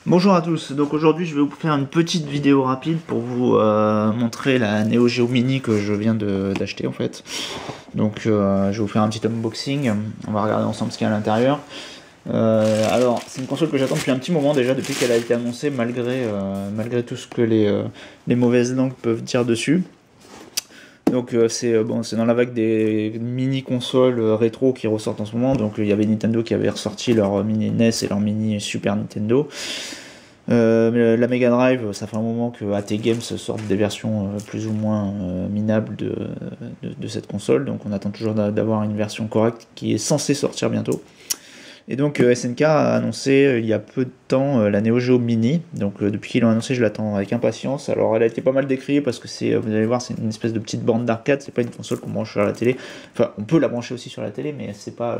Bonjour à tous, donc aujourd'hui je vais vous faire une petite vidéo rapide pour vous montrer la Neo Geo Mini que je viens d'acheter en fait. Donc je vais vous faire un petit unboxing, on va regarder ensemble ce qu'il y a à l'intérieur. Alors c'est une console que j'attends depuis un petit moment déjà, depuis qu'elle a été annoncée, malgré tout ce que les mauvaises langues peuvent dire dessus. Donc c'est dans la vague des mini consoles rétro qui ressortent en ce moment. Donc il y avait Nintendo qui avait ressorti leur mini NES et leur mini Super Nintendo. La Mega Drive, ça fait un moment que AT Games sortent des versions plus ou moins minables de cette console, donc on attend toujours d'avoir une version correcte qui est censée sortir bientôt. Et donc SNK a annoncé il y a peu de temps la Neo Geo Mini, donc depuis qu'ils l'ont annoncé je l'attends avec impatience. Alors elle a été pas mal décriée parce que vous allez voir, c'est une espèce de petite borne d'arcade, c'est pas une console qu'on branche sur la télé, enfin on peut la brancher aussi sur la télé, mais c'est pas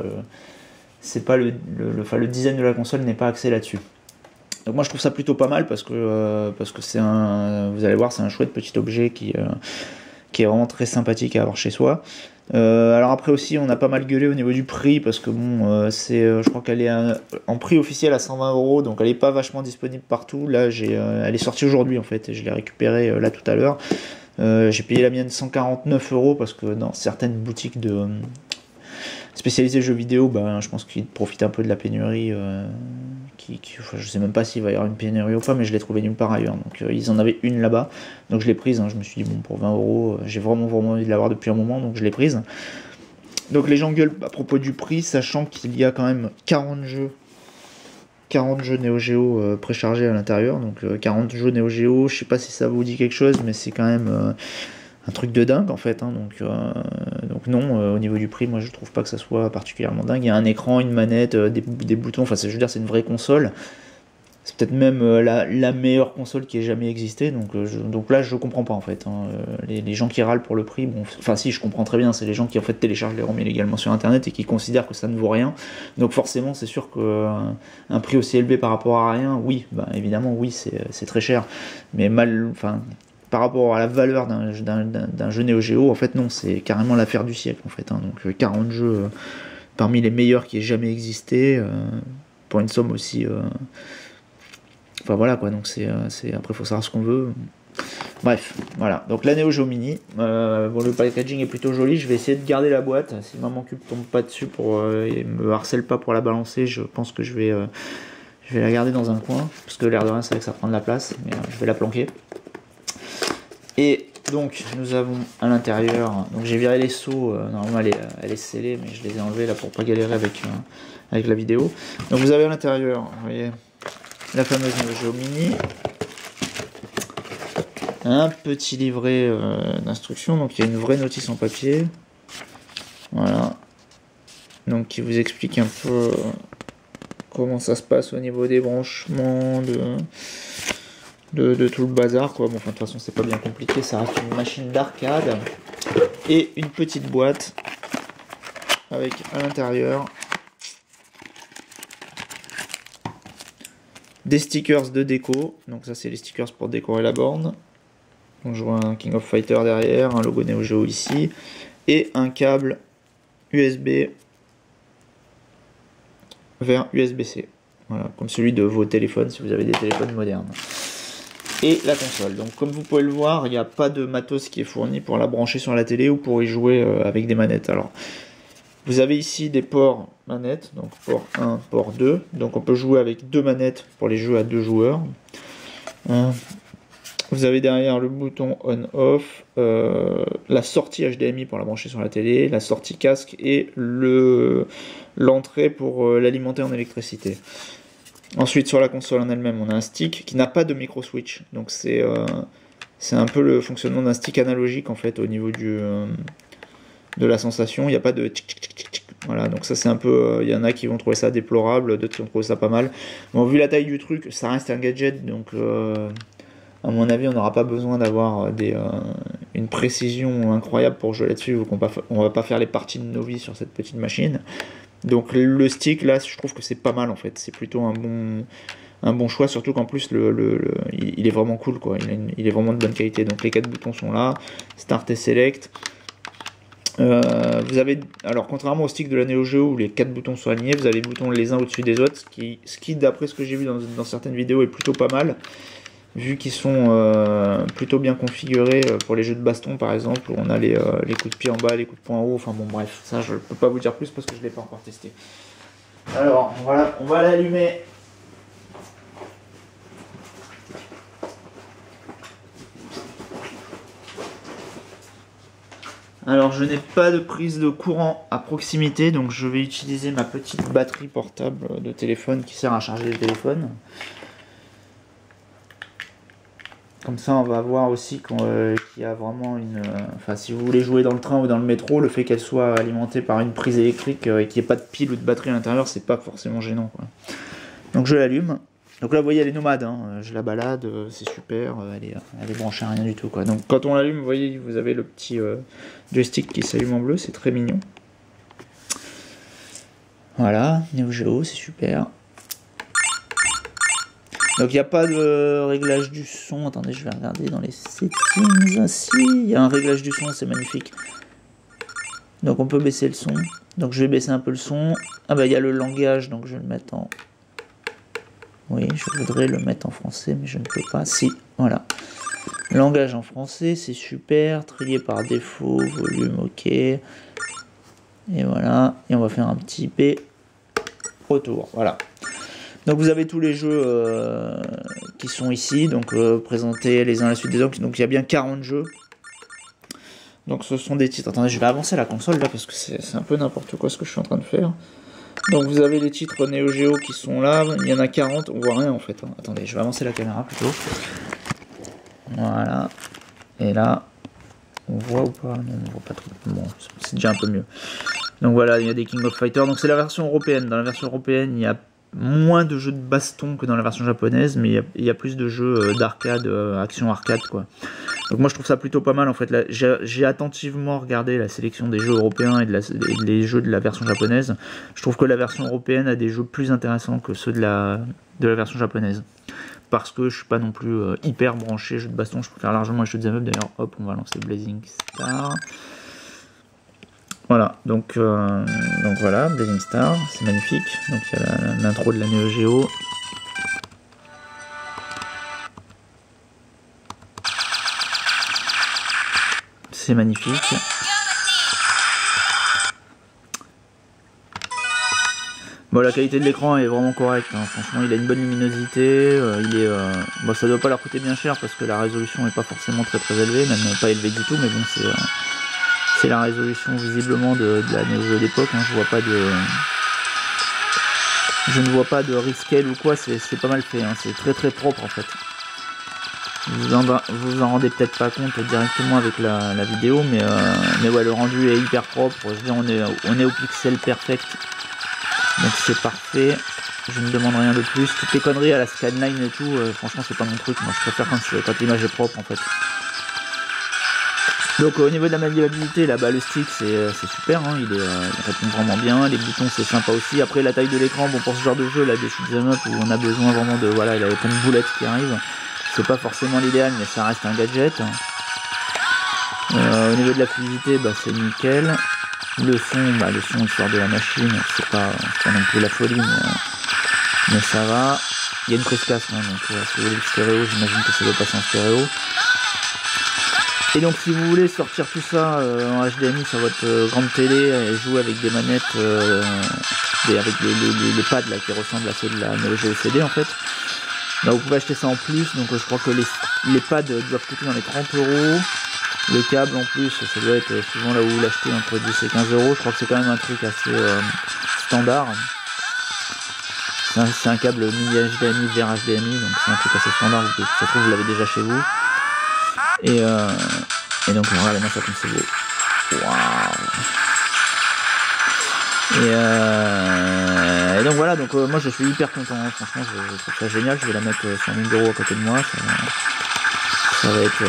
le design de la console n'est pas axé là-dessus. Donc moi je trouve ça plutôt pas mal parce que c'est vous allez voir, c'est un chouette petit objet qui est vraiment très sympathique à avoir chez soi. Alors après aussi on a pas mal gueulé au niveau du prix parce que bon je crois qu'elle est en prix officiel à 120 €, donc elle est pas vachement disponible partout. Là elle est sortie aujourd'hui en fait et je l'ai récupérée là tout à l'heure. J'ai payé la mienne 149 € parce que dans certaines boutiques spécialisées jeux vidéo, je pense qu'ils profitent un peu de la pénurie. Enfin, je sais même pas s'il va y avoir une pénurie ou pas, mais je l'ai trouvé nulle part ailleurs. Donc ils en avaient une là-bas, donc je l'ai prise. Je me suis dit bon, pour 20 €, j'ai vraiment envie de l'avoir depuis un moment, donc je l'ai prise. Donc les gens gueulent à propos du prix, sachant qu'il y a quand même 40 jeux Neo Geo préchargés à l'intérieur. Donc 40 jeux Neo Geo, je sais pas si ça vous dit quelque chose, mais c'est quand même un truc de dingue en fait, hein. Donc non, au niveau du prix, moi je trouve pas que ça soit particulièrement dingue. Il y a un écran, une manette, des boutons, enfin je veux dire c'est une vraie console. C'est peut-être même la meilleure console qui ait jamais existé, donc là je comprends pas en fait, hein. Les gens qui râlent pour le prix, bon, enfin si, je comprends très bien, c'est les gens qui en fait téléchargent les ROM illégalement sur internet et qui considèrent que ça ne vaut rien. Donc forcément c'est sûr qu'un prix aussi élevé par rapport à rien, oui, évidemment oui, c'est très cher, mais par rapport à la valeur d'un jeu Neo Geo, en fait non, c'est carrément l'affaire du siècle en fait, hein. Donc 40 jeux parmi les meilleurs qui aient jamais existé, pour une somme aussi... Enfin voilà quoi, donc après faut savoir ce qu'on veut. Bref, voilà, donc la Neo Geo Mini, le packaging est plutôt joli, je vais essayer de garder la boîte, si maman cube tombe pas dessus et me harcèle pas pour la balancer, je pense que je vais la garder dans un coin, parce que l'air de rien c'est vrai que ça prend de la place, mais je vais la planquer. Et donc nous avons à l'intérieur, donc j'ai viré les seaux, normalement elle est scellée, mais je les ai enlevés là pour pas galérer avec la vidéo. Donc vous avez à l'intérieur, vous voyez, la fameuse Neo Geo Mini, un petit livret d'instructions, donc il y a une vraie notice en papier, voilà, donc qui vous explique un peu comment ça se passe au niveau des branchements, de tout le bazar quoi. Bon, enfin de toute façon c'est pas bien compliqué, ça reste une machine d'arcade, et une petite boîte avec à l'intérieur des stickers de déco, donc ça c'est les stickers pour décorer la borne. Donc je vois un King of Fighter derrière, un logo Neo Geo ici, et un câble USB vers USB-C, voilà, comme celui de vos téléphones si vous avez des téléphones modernes. Et la console, donc comme vous pouvez le voir, il n'y a pas de matos qui est fourni pour la brancher sur la télé ou pour y jouer avec des manettes. Alors vous avez ici des ports manettes, donc port 1, port 2, donc on peut jouer avec deux manettes pour les jeux à deux joueurs. Vous avez derrière le bouton on-off, la sortie HDMI pour la brancher sur la télé, la sortie casque et l'entrée pour l'alimenter en électricité. Ensuite sur la console en elle-même on a un stick qui n'a pas de micro switch, donc c'est un peu le fonctionnement d'un stick analogique en fait au niveau de la sensation, il n'y a pas de tic tic tic tic. Voilà, donc ça c'est un peu, il y en a qui vont trouver ça déplorable, d'autres qui vont trouver ça pas mal. Bon, vu la taille du truc, ça reste un gadget, donc à mon avis on n'aura pas besoin d'avoir une précision incroyable pour jouer là-dessus, vu on va pas faire les parties de nos vies sur cette petite machine. Donc le stick là je trouve que c'est pas mal en fait, c'est plutôt un bon choix, surtout qu'en plus il est vraiment cool quoi, il est vraiment de bonne qualité. Donc les 4 boutons sont là, Start et Select. Vous avez, alors contrairement au stick de la Neo Geo où les 4 boutons sont alignés, vous avez les boutons les uns au-dessus des autres, ce qui d'après ce que j'ai vu dans certaines vidéos est plutôt pas mal, vu qu'ils sont plutôt bien configurés pour les jeux de baston par exemple, où on a les coups de pied en bas, les coups de poing en haut, enfin bon bref, ça je peux pas vous dire plus parce que je l'ai pas encore testé. Alors voilà, on va l'allumer. Alors je n'ai pas de prise de courant à proximité, donc je vais utiliser ma petite batterie portable de téléphone qui sert à charger le téléphone. Comme ça on va voir aussi qu'il y a vraiment une... Enfin si vous voulez jouer dans le train ou dans le métro, le fait qu'elle soit alimentée par une prise électrique et qu'il n'y ait pas de pile ou de batterie à l'intérieur, c'est pas forcément gênant, quoi. Donc je l'allume. Donc là vous voyez elle est nomade, hein. Je la balade, c'est super, elle est branchée à rien du tout, quoi. Donc quand on l'allume, vous voyez vous avez le petit joystick qui s'allume en bleu, c'est très mignon. Voilà, Neo Geo, c'est super. Donc il n'y a pas de réglage du son, attendez je vais regarder dans les settings, si il y a un réglage du son, c'est magnifique. Donc on peut baisser le son, donc je vais baisser un peu le son. Ah bah il y a le langage, donc je vais le mettre en... Oui, je voudrais le mettre en français, mais je ne peux pas. Si, voilà. Langage en français, c'est super. Trier par défaut, volume, ok. Et voilà. Et on va faire un petit P. Retour, voilà. Donc vous avez tous les jeux qui sont ici, donc présentés les uns à la suite des autres. Donc il y a bien 40 jeux. Donc ce sont des titres. Attendez, je vais avancer la console là, parce que c'est un peu n'importe quoi ce que je suis en train de faire. Donc vous avez les titres Neo Geo qui sont là, il y en a 40, on voit rien en fait. Attendez, je vais avancer la caméra plutôt. Voilà. Et là, on voit ou pas? Non, on voit pas trop. Bon, c'est déjà un peu mieux. Donc voilà, il y a des King of Fighters. Donc c'est la version européenne. Dans la version européenne, il y a moins de jeux de baston que dans la version japonaise, mais il y a plus de jeux d'arcade, action arcade, quoi. Donc moi je trouve ça plutôt pas mal en fait. J'ai attentivement regardé la sélection des jeux européens et des jeux de la version japonaise. Je trouve que la version européenne a des jeux plus intéressants que ceux de la version japonaise. Parce que je suis pas non plus hyper branché jeu de baston, je préfère largement les jeux de up. D'ailleurs, hop, on va lancer Blazing Star. Voilà, donc voilà, Blazing Star, c'est magnifique. Donc il y a l'intro de la Neo Geo. C'est magnifique. Bon, la qualité de l'écran est vraiment correcte, hein. Franchement il a une bonne luminosité, bon, ça doit pas leur coûter bien cher parce que la résolution n'est pas forcément très élevée, même pas élevée du tout, mais bon c'est la résolution visiblement de la Neo Geo d'époque, hein. Je ne vois pas de rescale ou quoi, c'est pas mal fait, hein. C'est très propre en fait. Vous en rendez peut-être pas compte directement avec la vidéo, mais ouais, le rendu est hyper propre. Je veux dire, on est au pixel perfect, donc c'est parfait. Je ne demande rien de plus. Toutes les conneries à la scanline et tout, franchement c'est pas mon truc. Moi je préfère quand l'image est propre en fait. Donc au niveau de la maniabilité, là, le stick c'est super, hein. Il répond vraiment bien. Les boutons c'est sympa aussi. Après la taille de l'écran, bon pour ce genre de jeu là, des shoot'em up où on a besoin vraiment de, voilà, il y a plein de boulettes qui arrivent. C'est pas forcément l'idéal, mais ça reste un gadget. Au niveau de la fluidité, c'est nickel. Le son il sort de la machine, c'est pas non plus la folie, mais ça va. Il y a une prise casque, hein, donc si vous voulez le stéréo, j'imagine que ça doit passer en stéréo. Et donc si vous voulez sortir tout ça en HDMI sur votre grande télé et jouer avec des manettes, avec les pads là, qui ressemblent à ceux de la Neo Geo CD en fait, là, vous pouvez acheter ça en plus, donc je crois que les pads doivent coûter dans les 30 €. Le câble en plus, ça doit être souvent là où vous l'achetez entre 10 et 15 €. Je crois que c'est quand même un truc assez standard. C'est un câble mini HDMI vers HDMI, donc c'est un truc assez standard, ça se trouve vous l'avez déjà chez vous. Et donc regardez-moi ça comme c'est beau. Waouh. Et donc voilà, donc moi je suis hyper content, hein. Franchement je trouve ça génial, je vais la mettre sur mon bureau à côté de moi, ça va être...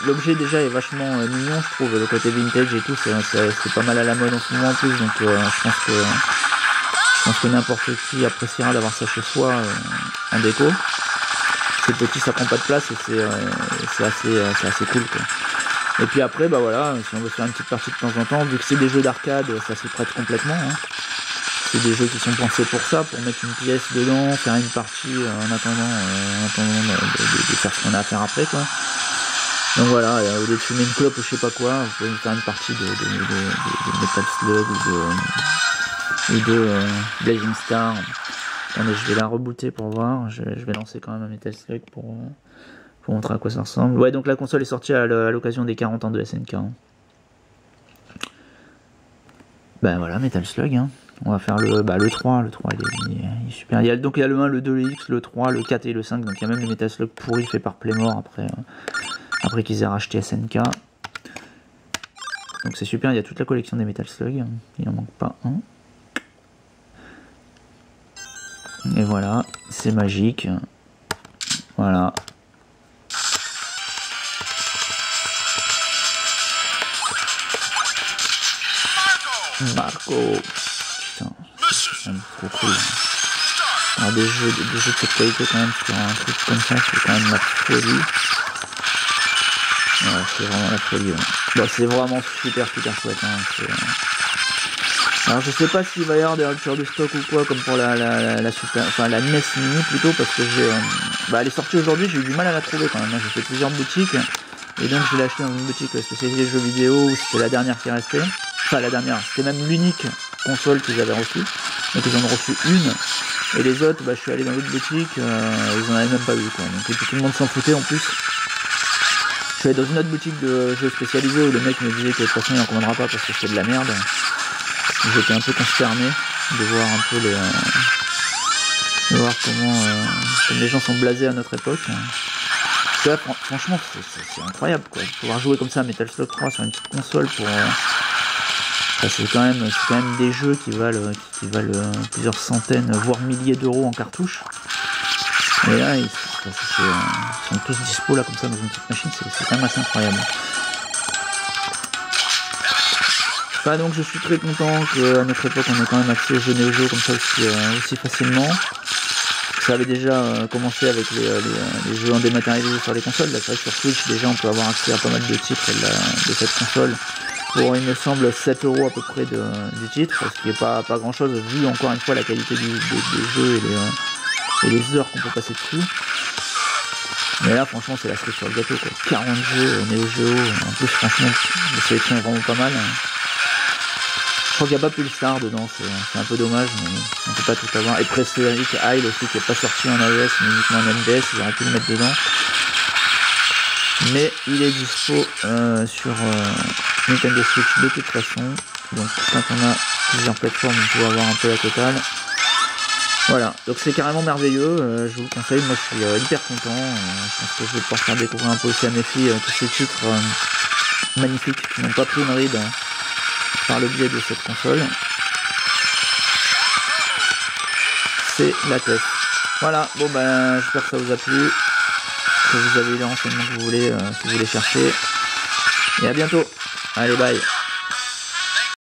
l'objet déjà est vachement mignon, je trouve, le côté vintage et tout, c'est pas mal à la mode en ce moment en plus, donc je pense que n'importe qui appréciera d'avoir ça chez soi en déco. C'est petit, ça prend pas de place et c'est assez cool, quoi. Et puis après, bah voilà, si on veut faire une petite partie de temps en temps, vu que c'est des jeux d'arcade, ça s'y prête complètement. Hein. C'est des jeux qui sont pensés pour ça, pour mettre une pièce dedans, faire une partie en attendant de faire ce qu'on a à faire après, quoi. Donc voilà, au lieu de fumer une clope ou je sais pas quoi, vous pouvez faire une partie de Metal Slug ou de Blazing Star. Attendez, je vais la rebooter pour voir. Je vais lancer quand même un Metal Slug pour montrer à quoi ça ressemble. Ouais, donc la console est sortie à l'occasion des 40 ans de SNK. Hein. Ben voilà, Metal Slug. Hein. On va faire le 3. Le 3 il est super. Donc il y a le 1, le 2, le X, le 3, le 4 et le 5. Donc il y a même le Metal Slug pourri fait par Playmore après qu'ils aient racheté SNK. Donc c'est super, il y a toute la collection des Metal Slug. Il n'en manque pas un. Et voilà, c'est magique. Voilà. Marco. Putain, c'est trop cool. Alors des jeux de cette qualité quand même sur un truc comme ça, c'est quand même la folie. Ouais, c'est vraiment la folie. Ouais. Bon, c'est vraiment super chouette. Hein. Alors je sais pas s'il va y avoir des ruptures de stock ou quoi, comme pour la Super, enfin la NES Mini plutôt, parce que elle est sortie aujourd'hui, j'ai eu du mal à la trouver quand même. Hein. J'ai fait plusieurs boutiques et donc je l'ai acheté dans une boutique spécialisée jeux vidéo où c'était la dernière qui restait. Enfin la dernière, c'était même l'unique console qu'ils avaient reçue. Donc ils en ont reçu une. Et les autres, je suis allé dans l'autre boutique, ils en avaient même pas eu quoi. Donc et puis tout le monde s'en foutait en plus. Je suis allé dans une autre boutique de jeux spécialisés où le mec me disait que de toute façon il en commandera pas parce que c'était de la merde. J'étais un peu consterné de voir un peu de voir comment les gens sont blasés à notre époque. Parce que là, franchement, c'est incroyable quoi. De pouvoir jouer comme ça à Metal Slug 3 sur une petite console pour. C'est quand même des jeux qui valent plusieurs centaines, voire milliers d'euros en cartouche. Et là, ils sont tous dispo là comme ça dans une petite machine, c'est quand même assez incroyable. Enfin, donc je suis très content qu'à notre époque on ait quand même accès aux jeux Neo Geo comme ça aussi facilement. Ça avait déjà commencé avec les jeux en dématérialisé sur les consoles. Là, c'est vrai que sur Switch déjà on peut avoir accès à pas mal de titres de cette console pour il me semble 7 € à peu près du titre, ce qui n'est pas grand chose vu encore une fois la qualité des jeux et les heures qu'on peut passer dessus. Mais là franchement c'est la cerise sur le gâteau quoi. 40 jeux Neo Geo, en plus franchement la sélection est vraiment pas mal. Je crois qu'il n'y a pas Pulsar dedans, c'est un peu dommage, mais on peut pas tout avoir. Et Prehistoric Isle aussi qui n'est pas sorti en iOS mais uniquement en MDS, ils auraient pu le mettre dedans. Mais il est dispo sur Nintendo Switch de toute façon. Donc quand on a plusieurs plateformes, on peut avoir un peu la totale. Voilà, donc c'est carrément merveilleux, je vous le conseille, moi je suis hyper content. Je pense que je vais pouvoir faire découvrir un peu aussi à mes filles tous ces titres magnifiques qui n'ont pas pris une ride par le biais de cette console. C'est la tête. Voilà, bon j'espère que ça vous a plu, que vous avez eu les renseignements que vous voulez, si vous voulez chercher. Et à bientôt. Allez, bye.